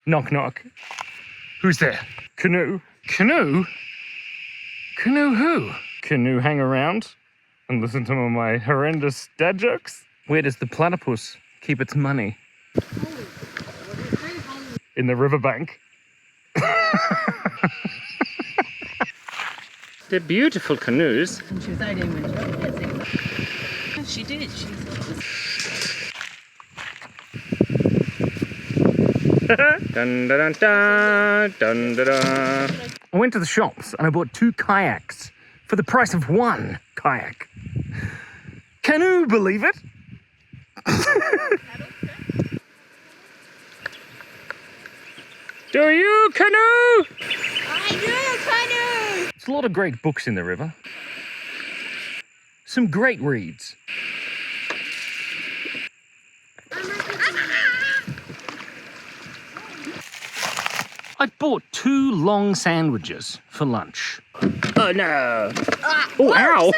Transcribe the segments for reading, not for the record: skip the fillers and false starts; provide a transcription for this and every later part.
Knock, knock. Who's there? Canoe. Canoe? Canoe who? Canoe hang around and listen to my horrendous dad jokes? Where does the platypus keep its money? In the riverbank. They're beautiful canoes. And she was out in winter. She did. She Dun, dun, dun, dun, dun, dun, dun. I went to the shops and I bought 2 kayaks for the price of 1 kayak. Can you believe it? Do you canoe? I do canoe! There's a lot of great books in the river. Some great reads. I bought 2 long sandwiches for lunch. Oh no! Oh, ow!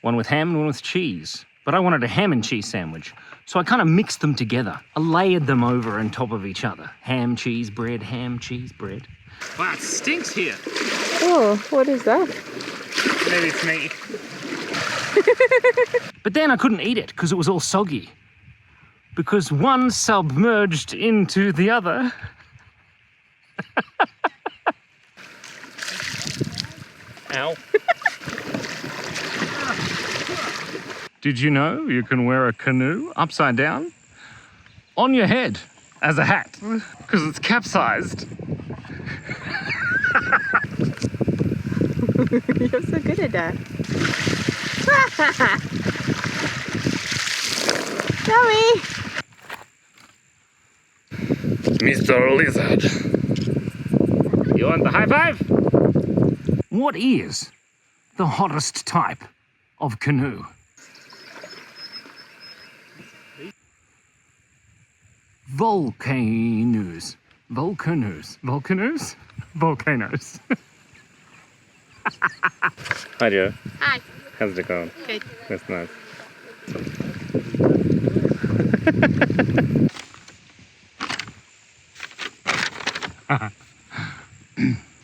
One with ham and one with cheese. But I wanted a ham and cheese sandwich, so I kind of mixed them together. I layered them over on top of each other. Ham, cheese, bread, ham, cheese, bread. Wow, it stinks here. Oh, what is that? Maybe it's me. But then I couldn't eat it because it was all soggy. Because one submerged into the other. Ow. Did you know you can wear a canoe upside down on your head as a hat because it's capsized? You're so good at that. Sorry. Mr. Lizard. You want the high five? What is the hottest type of canoe? Volcanoes. Volcanoes. Volcanoes? Volcanoes. Hi, Joe. Hi. How's it going? Good. That's nice.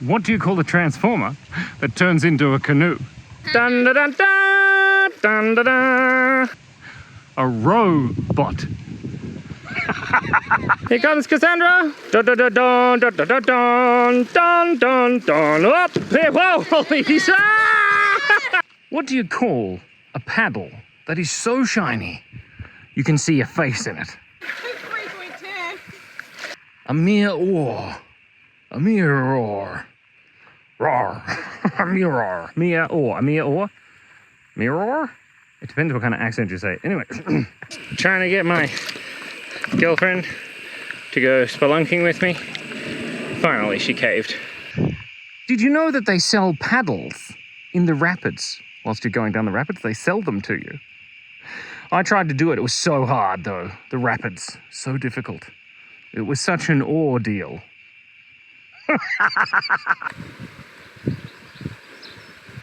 What do you call a transformer that turns into a canoe? Dun da dun da dun da da. A robot. Here comes Cassandra. Dun dun dun dun dun dun dun dun dun dun. Up here, whoa! Holy What do you call a paddle that is so shiny you can see your face in it? 3.10. A mere oar. A mere oar. Roar. A mirror. Mere oar. A mere oar. Mirror? It depends what kind of accent you say. Anyway, trying to get my girlfriend to go spelunking with me. Finally, she caved. Did you know that they sell paddles in the rapids? Whilst you're going down the rapids, they sell them to you. I tried to do it. It was so hard, though. The rapids. So difficult. It was such an ordeal.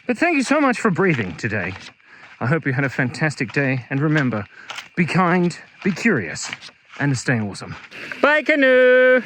But thank you so much for breathing today. I hope you had a fantastic day. And remember, be kind, be curious, and stay awesome. Bye, Canoe!